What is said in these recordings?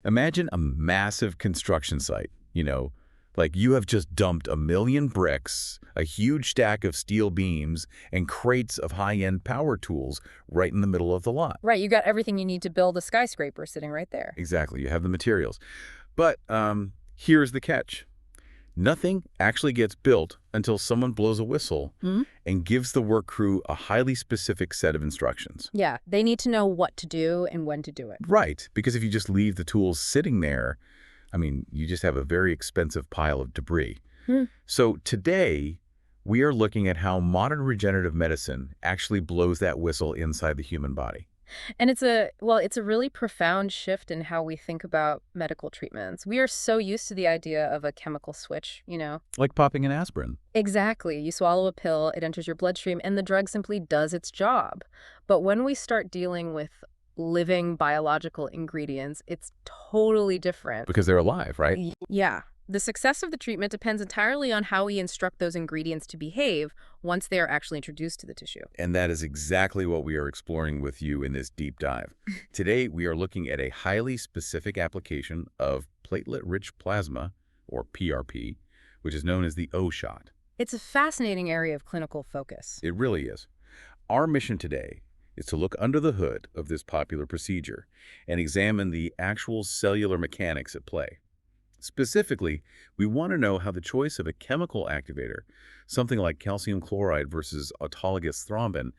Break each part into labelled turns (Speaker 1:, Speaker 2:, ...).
Speaker 1: Imagine a massive construction site, like you have just dumped 1,000,000 bricks, a huge stack of steel beams, and crates of high-end power tools right in the middle of the lot.
Speaker 2: Right, you got everything you need to build a skyscraper sitting right there.
Speaker 1: Exactly, you have the materials. But here's the catch. Nothing actually gets built until someone blows a whistle and gives the work crew a highly specific set of instructions.
Speaker 2: Yeah, they need to know what to do and when to do it.
Speaker 1: Right, because if you just leave the tools sitting there, you just have a very expensive pile of debris. So today, we are looking at how modern regenerative medicine actually blows that whistle inside the human body.
Speaker 2: And it's a really profound shift in how we think about medical treatments. We are so used to the idea of a chemical switch.
Speaker 1: Like popping an aspirin.
Speaker 2: Exactly. You swallow a pill, it enters your bloodstream, and the drug simply does its job. But when we start dealing with living biological ingredients, it's totally different.
Speaker 1: Because they're alive, right?
Speaker 2: Yeah. The success of the treatment depends entirely on how we instruct those ingredients to behave once they are actually introduced to the tissue.
Speaker 1: And that is exactly what we are exploring with you in this deep dive. Today, we are looking at a highly specific application of platelet-rich plasma, or PRP, which is known as the O shot.
Speaker 2: It's a fascinating area of clinical focus.
Speaker 1: It really is. Our mission today is to look under the hood of this popular procedure and examine the actual cellular mechanics at play. Specifically, we want to know how the choice of a chemical activator, something like calcium chloride versus autologous thrombin,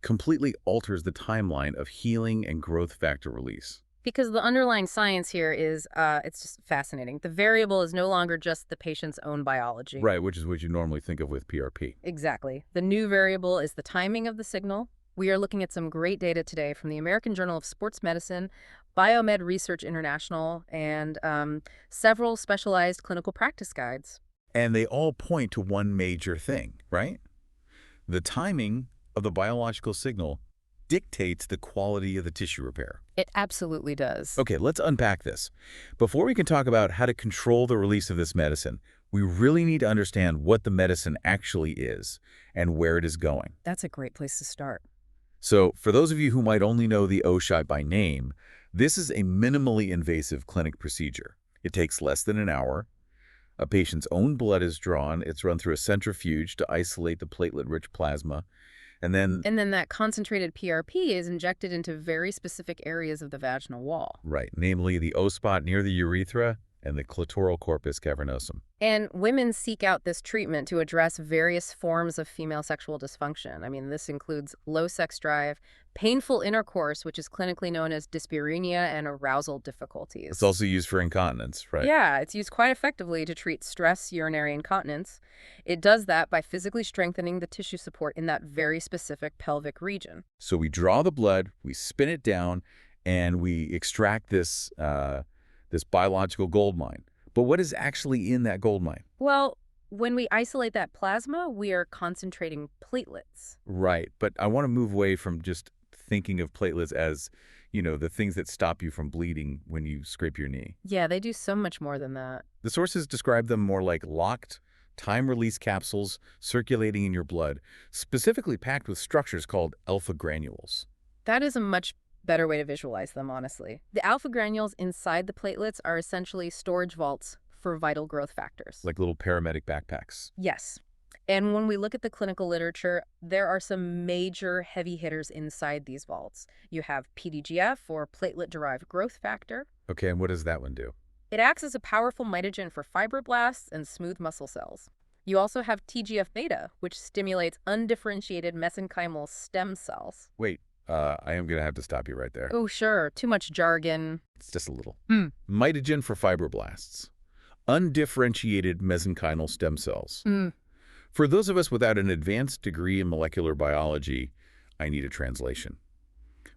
Speaker 1: completely alters the timeline of healing and growth factor release.
Speaker 2: Because the underlying science here is, it's just fascinating. The variable is no longer just the patient's own biology.
Speaker 1: Right, which is what you normally think of with PRP.
Speaker 2: Exactly. The new variable is the timing of the signal. We are looking at some great data today from the American Journal of Sports Medicine, Biomed Research International, and several specialized clinical practice guides.
Speaker 1: And they all point to one major thing, right? The timing of the biological signal dictates the quality of the tissue repair.
Speaker 2: It absolutely does.
Speaker 1: Okay, let's unpack this. Before we can talk about how to control the release of this medicine, we really need to understand what the medicine actually is and where it is going.
Speaker 2: That's a great place to start.
Speaker 1: So, for those of you who might only know the O shot by name, this is a minimally invasive clinic procedure. It takes less than an hour. A patient's own blood is drawn. It's run through a centrifuge to isolate the platelet-rich plasma. And then
Speaker 2: that concentrated PRP is injected into very specific areas of the vaginal wall.
Speaker 1: right, namely the O spot near the urethra and the clitoral corpus cavernosum.
Speaker 2: And women seek out this treatment to address various forms of female sexual dysfunction. This includes low sex drive, painful intercourse, which is clinically known as dyspareunia, and arousal difficulties.
Speaker 1: It's also used for incontinence, right?
Speaker 2: Yeah, it's used quite effectively to treat stress urinary incontinence. It does that by physically strengthening the tissue support in that very specific pelvic region.
Speaker 1: So we draw the blood, we spin it down, and we extract this biological gold mine. But what is actually in that gold mine?
Speaker 2: Well, when we isolate that plasma, we are concentrating platelets.
Speaker 1: Right, but I want to move away from just thinking of platelets as, the things that stop you from bleeding when you scrape your knee.
Speaker 2: Yeah, they do so much more than that.
Speaker 1: The sources describe them more like locked, time-release capsules circulating in your blood, specifically packed with structures called alpha granules.
Speaker 2: That is a much better way to visualize them, honestly. The alpha granules inside the platelets are essentially storage vaults for vital growth factors.
Speaker 1: Like little paramedic backpacks.
Speaker 2: Yes. And when we look at the clinical literature, there are some major heavy hitters inside these vaults. You have PDGF, or platelet-derived growth factor.
Speaker 1: Okay, and what does that one do?
Speaker 2: It acts as a powerful mitogen for fibroblasts and smooth muscle cells. You also have TGF-beta, which stimulates undifferentiated mesenchymal stem cells.
Speaker 1: Wait, I am going to have to stop you right there.
Speaker 2: Oh, sure. Too much jargon.
Speaker 1: It's just a little. Mitogen for fibroblasts. Undifferentiated mesenchymal stem cells. For those of us without an advanced degree in molecular biology, I need a translation.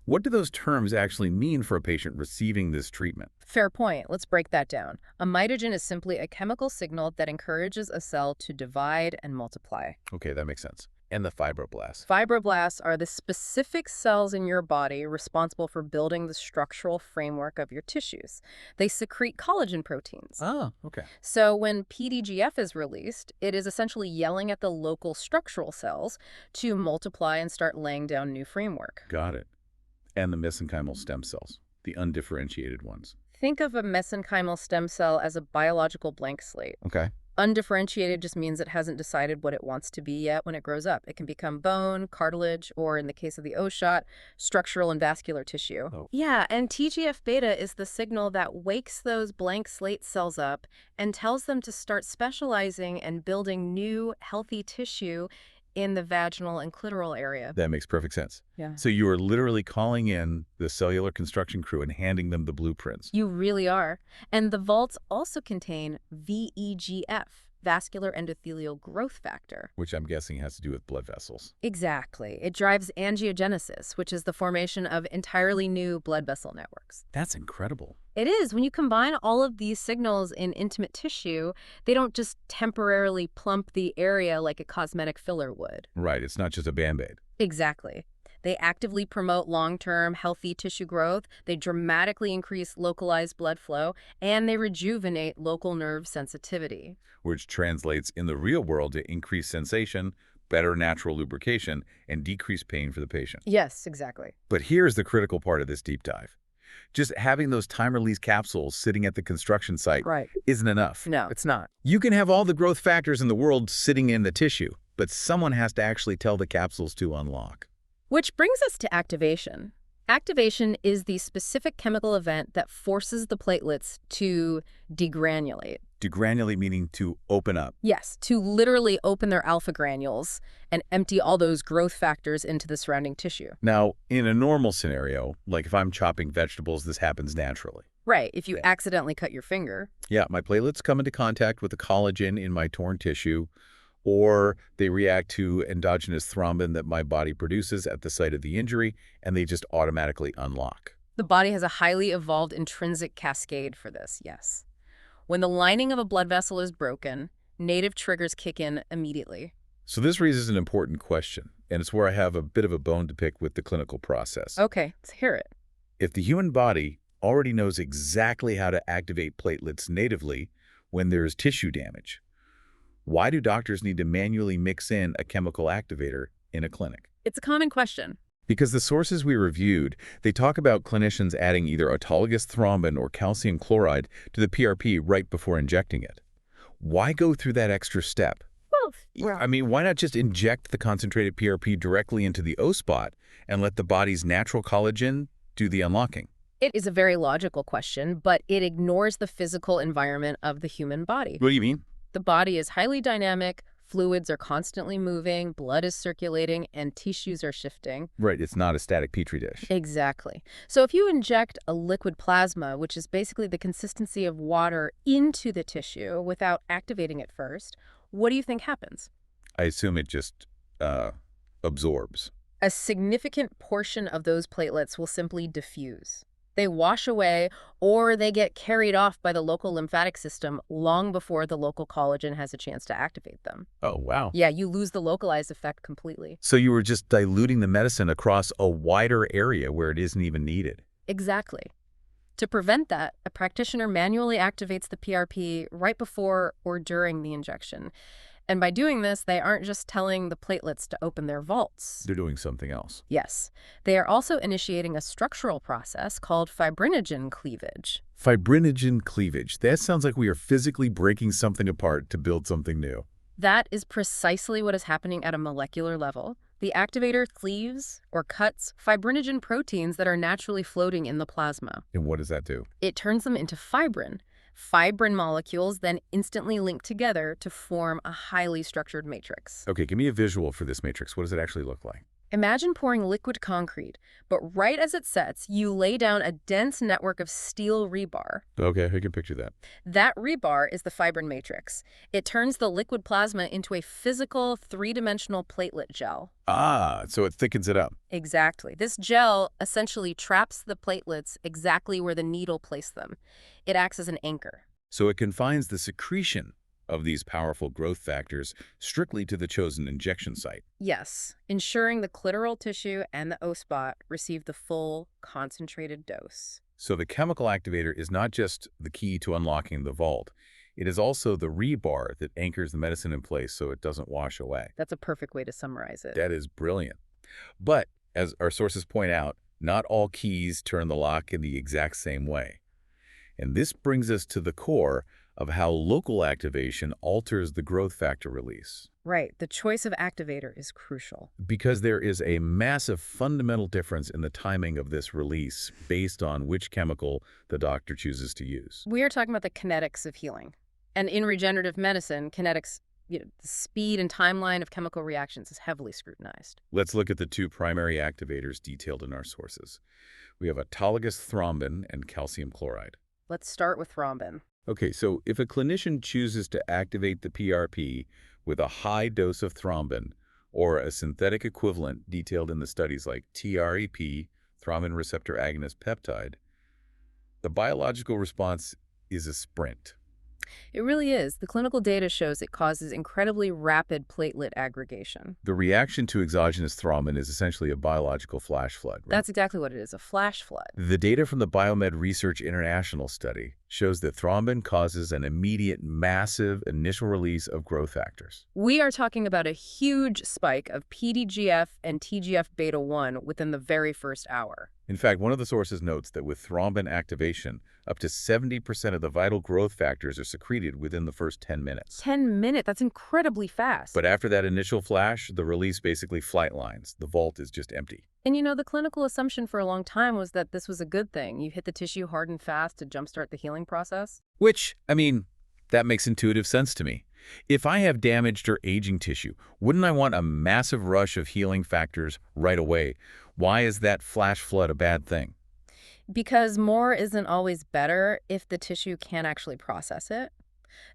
Speaker 1: What do those terms actually mean for a patient receiving this treatment?
Speaker 2: Fair point. Let's break that down. A mitogen is simply a chemical signal that encourages a cell to divide and multiply.
Speaker 1: Okay, that makes sense. And the fibroblasts.
Speaker 2: Fibroblasts are the specific cells in your body responsible for building the structural framework of your tissues. They secrete collagen proteins.
Speaker 1: Oh, okay.
Speaker 2: So when PDGF is released, it is essentially yelling at the local structural cells to multiply and start laying down new framework.
Speaker 1: Got it. And the mesenchymal stem cells, the undifferentiated ones.
Speaker 2: Think of a mesenchymal stem cell as a biological blank slate.
Speaker 1: Okay.
Speaker 2: Undifferentiated just means it hasn't decided what it wants to be yet when it grows up. It can become bone, cartilage, or in the case of the O-shot, structural and vascular tissue.
Speaker 1: Oh.
Speaker 2: Yeah, and TGF-beta is the signal that wakes those blank slate cells up and tells them to start specializing and building new, healthy tissue in the vaginal and clitoral area.
Speaker 1: That makes perfect sense.
Speaker 2: Yeah.
Speaker 1: So you are literally calling in the cellular construction crew and handing them the blueprints.
Speaker 2: You really are. And the vaults also contain VEGF, vascular endothelial growth factor.
Speaker 1: Which I'm guessing has to do with blood vessels.
Speaker 2: Exactly. It drives angiogenesis, which is the formation of entirely new blood vessel networks.
Speaker 1: That's incredible.
Speaker 2: It is. When you combine all of these signals in intimate tissue, they don't just temporarily plump the area like a cosmetic filler would.
Speaker 1: Right, it's not just a Band-Aid.
Speaker 2: Exactly. They actively promote long-term healthy tissue growth, they dramatically increase localized blood flow, and they rejuvenate local nerve sensitivity.
Speaker 1: Which translates in the real world to increased sensation, better natural lubrication, and decreased pain for the patient.
Speaker 2: Yes, exactly.
Speaker 1: But here's the critical part of this deep dive. Just having those time-release capsules sitting at the construction site
Speaker 2: Right.
Speaker 1: isn't enough.
Speaker 2: No, it's not.
Speaker 1: You can have all the growth factors in the world sitting in the tissue, but someone has to actually tell the capsules to unlock.
Speaker 2: Which brings us to activation. Activation is the specific chemical event that forces the platelets to degranulate.
Speaker 1: Degranulate meaning to open up.
Speaker 2: Yes, to literally open their alpha granules and empty all those growth factors into the surrounding tissue.
Speaker 1: Now, in a normal scenario, like if I'm chopping vegetables, this happens naturally.
Speaker 2: Right, if you accidentally cut your finger.
Speaker 1: Yeah, my platelets come into contact with the collagen in my torn tissue, or they react to endogenous thrombin that my body produces at the site of the injury, and they just automatically unlock.
Speaker 2: The body has a highly evolved intrinsic cascade for this, yes. When the lining of a blood vessel is broken, native triggers kick in immediately.
Speaker 1: So this raises an important question, and it's where I have a bit of a bone to pick with the clinical process.
Speaker 2: Okay, let's hear it.
Speaker 1: If the human body already knows exactly how to activate platelets natively when there is tissue damage, why do doctors need to manually mix in a chemical activator in a clinic?
Speaker 2: It's a common question.
Speaker 1: Because the sources we reviewed, they talk about clinicians adding either autologous thrombin or calcium chloride to the PRP right before injecting it. Why go through that extra step?
Speaker 2: Well,
Speaker 1: I mean, why not just inject the concentrated PRP directly into the O spot and let the body's natural collagen do the unlocking?
Speaker 2: it is a very logical question, but it ignores the physical environment of the human body.
Speaker 1: What do you mean?
Speaker 2: The body is highly dynamic, fluids are constantly moving, blood is circulating, and tissues are shifting.
Speaker 1: Right, it's not a static petri dish.
Speaker 2: Exactly. So if you inject a liquid plasma, which is basically the consistency of water, into the tissue without activating it first, what do you think happens?
Speaker 1: I assume it just absorbs.
Speaker 2: A significant portion of those platelets will simply diffuse. They wash away or they get carried off by the local lymphatic system long before the local collagen has a chance to activate them.
Speaker 1: Oh, wow.
Speaker 2: Yeah, you lose the localized effect completely.
Speaker 1: So you were just diluting the medicine across a wider area where it isn't even needed.
Speaker 2: Exactly. To prevent that, a practitioner manually activates the PRP right before or during the injection. And by doing this, they aren't just telling the platelets to open their vaults.
Speaker 1: They're doing something else.
Speaker 2: Yes, they are also initiating a structural process called fibrinogen cleavage.
Speaker 1: Fibrinogen cleavage. That sounds like we are physically breaking something apart to build something new.
Speaker 2: That is precisely what is happening at a molecular level. The activator cleaves or cuts fibrinogen proteins that are naturally floating in the plasma.
Speaker 1: And what does that do?
Speaker 2: It turns them into fibrin. Fibrin molecules then instantly link together to form a highly structured matrix.
Speaker 1: Okay, give me a visual for this matrix. What does it actually look like?
Speaker 2: Imagine pouring liquid concrete, but right as it sets, you lay down a dense network of steel rebar.
Speaker 1: Okay, I can picture that.
Speaker 2: That rebar is the fibrin matrix. It turns the liquid plasma into a physical, three-dimensional platelet gel.
Speaker 1: Ah, so it thickens it up.
Speaker 2: Exactly. This gel essentially traps the platelets exactly where the needle placed them. It acts as an anchor.
Speaker 1: So it confines the secretion of these powerful growth factors strictly to the chosen injection site.
Speaker 2: Yes, ensuring the clitoral tissue and the O-spot receive the full, concentrated dose.
Speaker 1: So the chemical activator is not just the key to unlocking the vault. It is also the rebar that anchors the medicine in place so it doesn't wash away.
Speaker 2: That's a perfect way to summarize it.
Speaker 1: That is brilliant. But, as our sources point out, not all keys turn the lock in the exact same way. And this brings us to the core of how local activation alters the growth factor release.
Speaker 2: Right, the choice of activator is crucial.
Speaker 1: Because there is a massive fundamental difference in the timing of this release based on which chemical the doctor chooses to use.
Speaker 2: We are talking about the kinetics of healing. And in regenerative medicine, kinetics, the speed and timeline of chemical reactions is heavily scrutinized.
Speaker 1: Let's look at the two primary activators detailed in our sources. We have autologous thrombin and calcium chloride.
Speaker 2: Let's start with thrombin.
Speaker 1: Okay, so if a clinician chooses to activate the PRP with a high dose of thrombin or a synthetic equivalent detailed in the studies like TREP, thrombin receptor agonist peptide, the biological response is a sprint.
Speaker 2: It really is. The clinical data shows it causes incredibly rapid platelet aggregation.
Speaker 1: The reaction to exogenous thrombin is essentially a biological flash flood, right?
Speaker 2: That's exactly what it is, a flash flood.
Speaker 1: The data from the Biomed Research International study shows that thrombin causes an immediate, massive initial release of growth factors.
Speaker 2: We are talking about a huge spike of PDGF and TGF-beta-1 within the very first hour.
Speaker 1: In fact, one of the sources notes that with thrombin activation, up to 70% of the vital growth factors are secreted within the first 10 minutes.
Speaker 2: 10 minutes? That's incredibly fast.
Speaker 1: But after that initial flash, the release basically flightlines. The vault is just empty.
Speaker 2: And the clinical assumption for a long time was that this was a good thing. You hit the tissue hard and fast to jumpstart the healing process.
Speaker 1: Which, I mean, that makes intuitive sense to me. If I have damaged or aging tissue, wouldn't I want a massive rush of healing factors right away? Why is that flash flood a bad thing?
Speaker 2: Because more isn't always better if the tissue can't actually process it.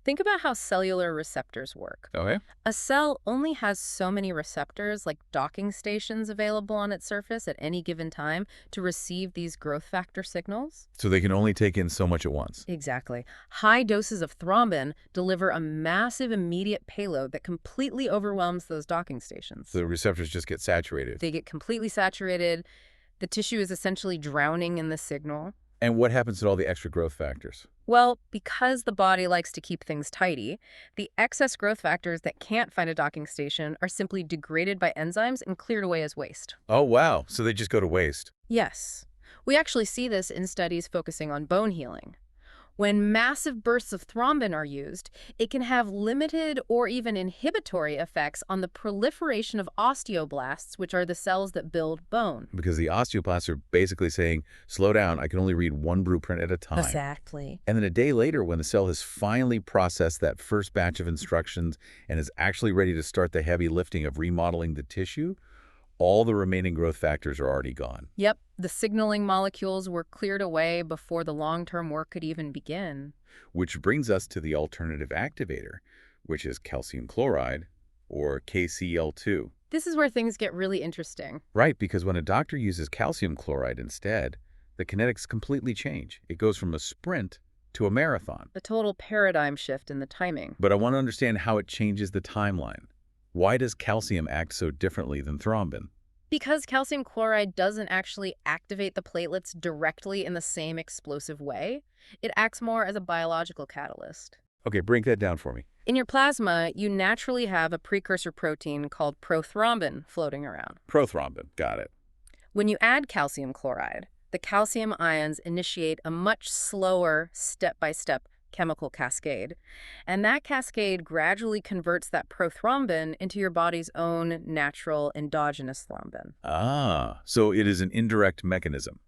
Speaker 2: Think about how cellular receptors work.
Speaker 1: Okay.
Speaker 2: A cell only has so many receptors, like docking stations, available on its surface at any given time to receive these growth factor signals.
Speaker 1: So they can only take in so much at once.
Speaker 2: Exactly. High doses of thrombin deliver a massive immediate payload that completely overwhelms those docking stations.
Speaker 1: So the receptors just get saturated.
Speaker 2: They get completely saturated. The tissue is essentially drowning in the signal.
Speaker 1: And what happens to all the extra growth factors?
Speaker 2: Well, because the body likes to keep things tidy, the excess growth factors that can't find a docking station are simply degraded by enzymes and cleared away as waste.
Speaker 1: Oh, wow. So they just go to waste.
Speaker 2: Yes. We actually see this in studies focusing on bone healing. When massive bursts of thrombin are used, it can have limited or even inhibitory effects on the proliferation of osteoblasts, which are the cells that build bone.
Speaker 1: Because the osteoblasts are basically saying, slow down, I can only read one blueprint at a time.
Speaker 2: Exactly.
Speaker 1: And then a day later, when the cell has finally processed that first batch of instructions and is actually ready to start the heavy lifting of remodeling the tissue, all the remaining growth factors are already gone.
Speaker 2: Yep, the signaling molecules were cleared away before the long-term work could even begin.
Speaker 1: Which brings us to the alternative activator, which is calcium chloride, or KCl2.
Speaker 2: This is where things get really interesting.
Speaker 1: Right, because when a doctor uses calcium chloride instead, the kinetics completely change. It goes from a sprint to a marathon.
Speaker 2: A total paradigm shift in the timing.
Speaker 1: But I want to understand how it changes the timeline. Why does calcium act so differently than thrombin?
Speaker 2: Because calcium chloride doesn't actually activate the platelets directly in the same explosive way, it acts more as a biological catalyst.
Speaker 1: Okay, break that down for me.
Speaker 2: In your plasma, you naturally have a precursor protein called prothrombin floating around.
Speaker 1: Prothrombin, got it.
Speaker 2: When you add calcium chloride, the calcium ions initiate a much slower step-by-step chemical cascade. And that cascade gradually converts that prothrombin into your body's own natural endogenous thrombin.
Speaker 1: Ah, so it is an indirect mechanism.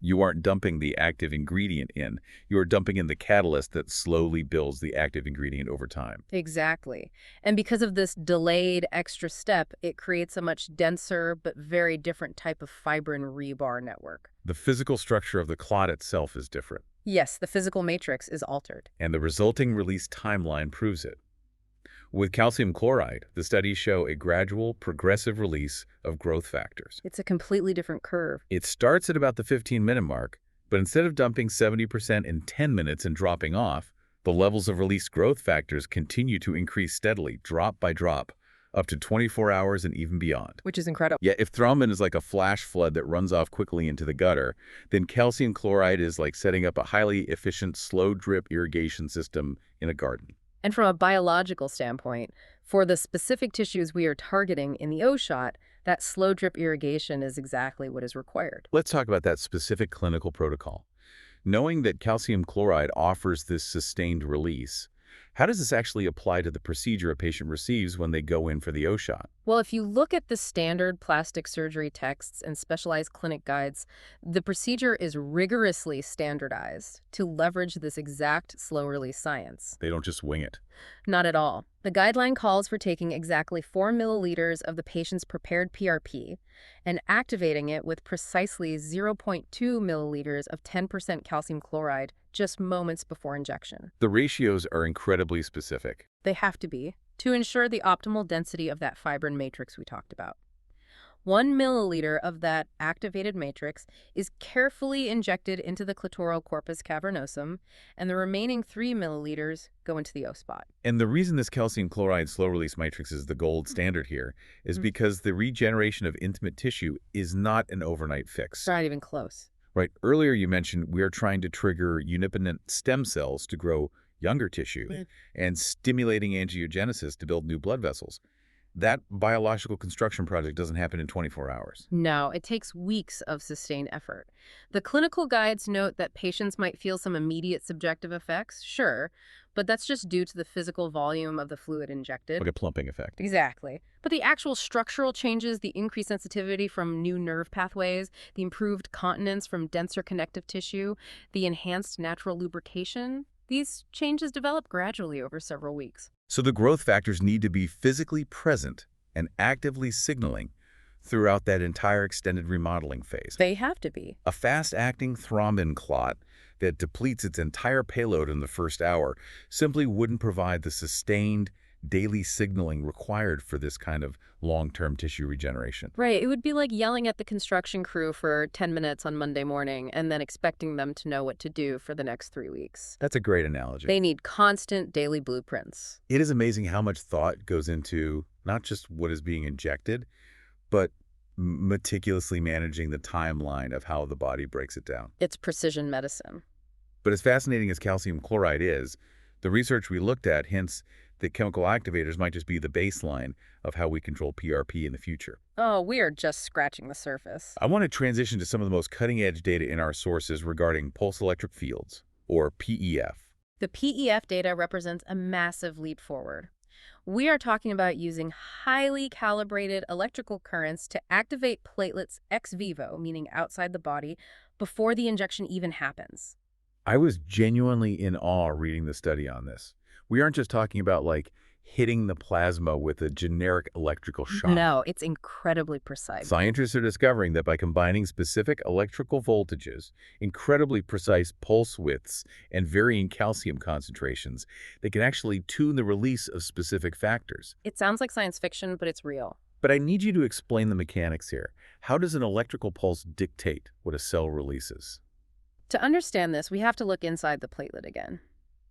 Speaker 1: You aren't dumping the active ingredient in. You are dumping in the catalyst that slowly builds the active ingredient over time.
Speaker 2: Exactly. And because of this delayed extra step, it creates a much denser but very different type of fibrin rebar network.
Speaker 1: The physical structure of the clot itself is different.
Speaker 2: Yes, the physical matrix is altered.
Speaker 1: And the resulting release timeline proves it. With calcium chloride, the studies show a gradual, progressive release of growth factors.
Speaker 2: It's a completely different curve.
Speaker 1: It starts at about the 15-minute mark, but instead of dumping 70% in 10 minutes and dropping off, the levels of released growth factors continue to increase steadily, drop by drop, up to 24 hours and even beyond.
Speaker 2: Which is incredible.
Speaker 1: Yet if thrombin is like a flash flood that runs off quickly into the gutter, then calcium chloride is like setting up a highly efficient slow drip irrigation system in a garden.
Speaker 2: And from a biological standpoint, for the specific tissues we are targeting in the O-shot, that slow drip irrigation is exactly what is required.
Speaker 1: Let's talk about that specific clinical protocol. Knowing that calcium chloride offers this sustained release, how does this actually apply to the procedure a patient receives when they go in for the O shot?
Speaker 2: Well, if you look at the standard plastic surgery texts and specialized clinic guides, the procedure is rigorously standardized to leverage this exact slow-release science.
Speaker 1: They don't just wing it.
Speaker 2: Not at all. The guideline calls for taking exactly 4 milliliters of the patient's prepared PRP and activating it with precisely zero point 0.2 milliliters of 10% calcium chloride just moments before injection.
Speaker 1: The ratios are incredibly specific.
Speaker 2: They have to be, to ensure the optimal density of that fibrin matrix we talked about. 1 milliliter of that activated matrix is carefully injected into the clitoral corpus cavernosum, and the remaining 3 milliliters go into the O spot.
Speaker 1: And the reason this calcium chloride slow-release matrix is the gold standard here is because the regeneration of intimate tissue is not an overnight fix.
Speaker 2: It's not even close.
Speaker 1: Right. Earlier you mentioned we are trying to trigger unipotent stem cells to grow younger tissue and stimulating angiogenesis to build new blood vessels. That biological construction project doesn't happen in 24 hours.
Speaker 2: No, it takes weeks of sustained effort. The clinical guides note that patients might feel some immediate subjective effects, sure, but that's just due to the physical volume of the fluid injected.
Speaker 1: Like a plumping effect.
Speaker 2: Exactly. But the actual structural changes, the increased sensitivity from new nerve pathways, the improved continence from denser connective tissue, the enhanced natural lubrication, these changes develop gradually over several weeks.
Speaker 1: So the growth factors need to be physically present and actively signaling throughout that entire extended remodeling phase.
Speaker 2: They have to be.
Speaker 1: A fast-acting thrombin clot that depletes its entire payload in the first hour simply wouldn't provide the sustained daily signaling required for this kind of long-term tissue regeneration.
Speaker 2: Right. It would be like yelling at the construction crew for 10 minutes on Monday morning and then expecting them to know what to do for the next 3 weeks.
Speaker 1: That's a great analogy.
Speaker 2: They need constant daily blueprints.
Speaker 1: It is amazing how much thought goes into not just what is being injected, but meticulously managing the timeline of how the body breaks it down.
Speaker 2: It's precision medicine.
Speaker 1: But as fascinating as calcium chloride is, the research we looked at hints that chemical activators might just be the baseline of how we control PRP in the future.
Speaker 2: Oh, we are just scratching the surface.
Speaker 1: I want to transition to some of the most cutting-edge data in our sources regarding pulse electric fields, or PEF.
Speaker 2: The PEF data represents a massive leap forward. We are talking about using highly calibrated electrical currents to activate platelets ex vivo, meaning outside the body, before the injection even happens.
Speaker 1: I was genuinely in awe reading the study on this. We aren't just talking about hitting the plasma with a generic electrical shock.
Speaker 2: No, it's incredibly precise.
Speaker 1: Scientists are discovering that by combining specific electrical voltages, incredibly precise pulse widths, and varying calcium concentrations, they can actually tune the release of specific factors.
Speaker 2: It sounds like science fiction, but it's real.
Speaker 1: But I need you to explain the mechanics here. How does an electrical pulse dictate what a cell releases?
Speaker 2: To understand this, we have to look inside the platelet again.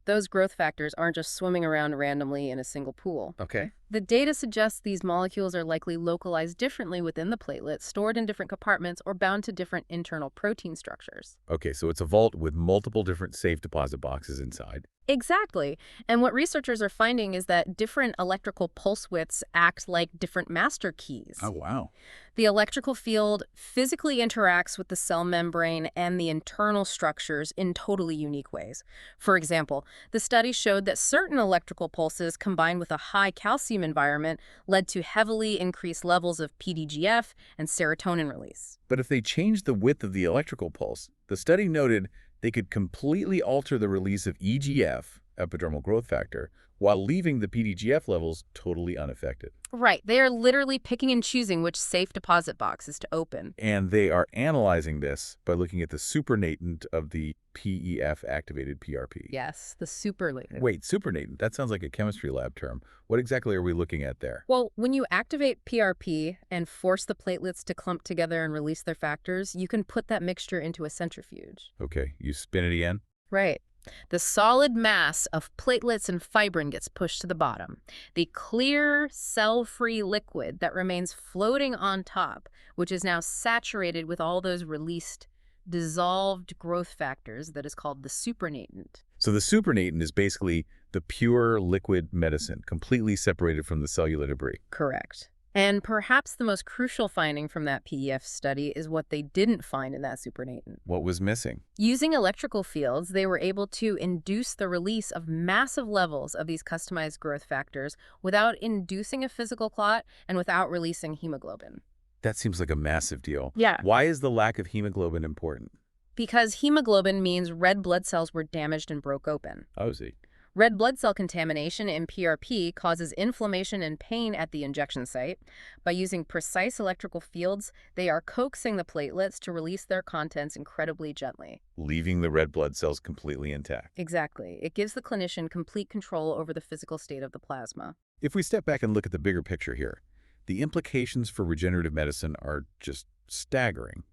Speaker 2: Those growth factors aren't just swimming around randomly in a single pool.
Speaker 1: Okay.
Speaker 2: The data suggests these molecules are likely localized differently within the platelet, stored in different compartments, or bound to different internal protein structures.
Speaker 1: Okay, so it's a vault with multiple different safe deposit boxes inside.
Speaker 2: Exactly. And what researchers are finding is that different electrical pulse widths act like different master keys.
Speaker 1: Oh, wow.
Speaker 2: The electrical field physically interacts with the cell membrane and the internal structures in totally unique ways. For example, the study showed that certain electrical pulses combined with a high calcium environment led to heavily increased levels of PDGF and serotonin release.
Speaker 1: But if they changed the width of the electrical pulse, the study noted they could completely alter the release of EGF, epidermal growth factor, while leaving the PDGF levels totally unaffected.
Speaker 2: Right. They are literally picking and choosing which safe deposit boxes to open.
Speaker 1: And they are analyzing this by looking at the supernatant of the PEF-activated PRP.
Speaker 2: Yes, the superlative.
Speaker 1: Wait, supernatant? That sounds like a chemistry lab term. What exactly are we looking at there?
Speaker 2: Well, when you activate PRP and force the platelets to clump together and release their factors, you can put that mixture into a centrifuge.
Speaker 1: Okay, you spin it again?
Speaker 2: Right. The solid mass of platelets and fibrin gets pushed to the bottom. The clear, cell-free liquid that remains floating on top, which is now saturated with all those released, dissolved growth factors that is called the supernatant.
Speaker 1: So the supernatant is basically the pure liquid medicine, completely separated from the cellular debris.
Speaker 2: Correct. And perhaps the most crucial finding from that PEF study is what they didn't find in that supernatant.
Speaker 1: What was missing?
Speaker 2: Using electrical fields, they were able to induce the release of massive levels of these customized growth factors without inducing a physical clot and without releasing hemoglobin.
Speaker 1: That seems like a massive deal.
Speaker 2: Yeah.
Speaker 1: Why is the lack of hemoglobin important?
Speaker 2: Because hemoglobin means red blood cells were damaged and broke open.
Speaker 1: Oh, see.
Speaker 2: Red blood cell contamination in PRP causes inflammation and pain at the injection site. By using precise electrical fields, they are coaxing the platelets to release their contents incredibly gently.
Speaker 1: Leaving the red blood cells completely intact.
Speaker 2: Exactly. It gives the clinician complete control over the physical state of the plasma.
Speaker 1: If we step back and look at the bigger picture here, the implications for regenerative medicine are just staggering.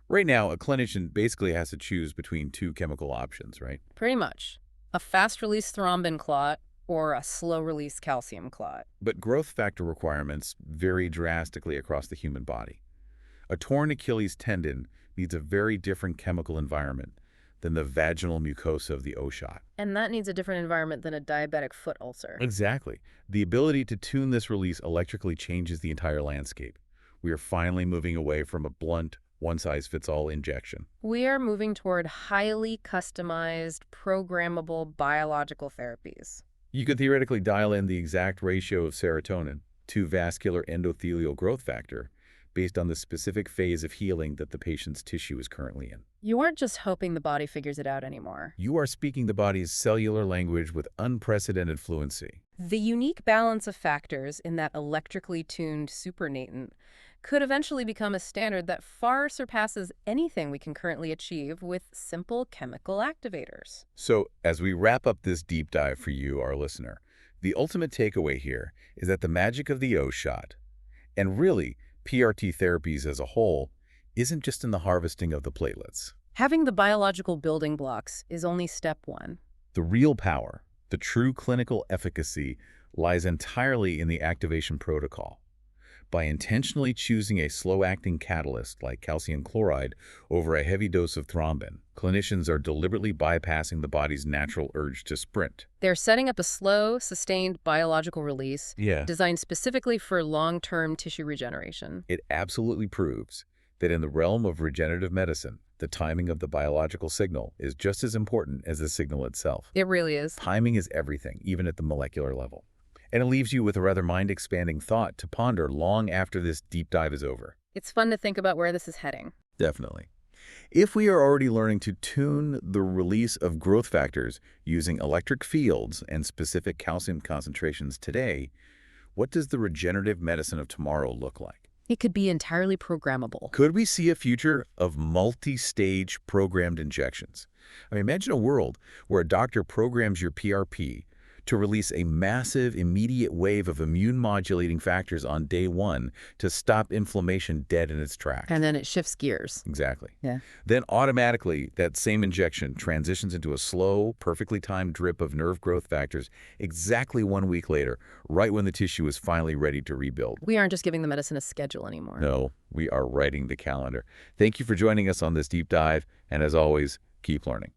Speaker 1: Right now, a clinician basically has to choose between two chemical options, right?
Speaker 2: Pretty much. A fast-release thrombin clot or a slow-release calcium clot.
Speaker 1: But growth factor requirements vary drastically across the human body. A torn Achilles tendon needs a very different chemical environment than the vaginal mucosa of the O-shot.
Speaker 2: And that needs a different environment than a diabetic foot ulcer.
Speaker 1: Exactly. The ability to tune this release electrically changes the entire landscape. We are finally moving away from a blunt, one-size-fits-all injection.
Speaker 2: We are moving toward highly customized, programmable biological therapies.
Speaker 1: You could theoretically dial in the exact ratio of serotonin to vascular endothelial growth factor based on the specific phase of healing that the patient's tissue is currently in.
Speaker 2: You aren't just hoping the body figures it out anymore.
Speaker 1: You are speaking the body's cellular language with unprecedented fluency.
Speaker 2: The unique balance of factors in that electrically tuned supernatant could eventually become a standard that far surpasses anything we can currently achieve with simple chemical activators.
Speaker 1: So, as we wrap up this deep dive for you, our listener, the ultimate takeaway here is that the magic of the O-shot, and really PRT therapies as a whole, isn't just in the harvesting of the platelets.
Speaker 2: Having the biological building blocks is only step one.
Speaker 1: The real power, the true clinical efficacy, lies entirely in the activation protocol. By intentionally choosing a slow-acting catalyst like calcium chloride over a heavy dose of thrombin, clinicians are deliberately bypassing the body's natural urge to sprint.
Speaker 2: They're setting up a slow, sustained biological release designed specifically for long-term tissue regeneration.
Speaker 1: It absolutely proves that in the realm of regenerative medicine, the timing of the biological signal is just as important as the signal itself.
Speaker 2: It really is.
Speaker 1: Timing is everything, even at the molecular level. And it leaves you with a rather mind-expanding thought to ponder long after this deep dive is over.
Speaker 2: It's fun to think about where this is heading.
Speaker 1: Definitely. If we are already learning to tune the release of growth factors using electric fields and specific calcium concentrations today, what does the regenerative medicine of tomorrow look like?
Speaker 2: It could be entirely programmable.
Speaker 1: Could we see a future of multi-stage programmed injections? Imagine a world where a doctor programs your PRP to release a massive, immediate wave of immune-modulating factors on day one to stop inflammation dead in its tracks.
Speaker 2: And then it shifts gears.
Speaker 1: Exactly.
Speaker 2: Yeah.
Speaker 1: Then automatically, that same injection transitions into a slow, perfectly timed drip of nerve growth factors exactly 1 week later, right when the tissue is finally ready to rebuild.
Speaker 2: We aren't just giving the medicine a schedule anymore.
Speaker 1: No, we are writing the calendar. Thank you for joining us on this deep dive, and as always, keep learning.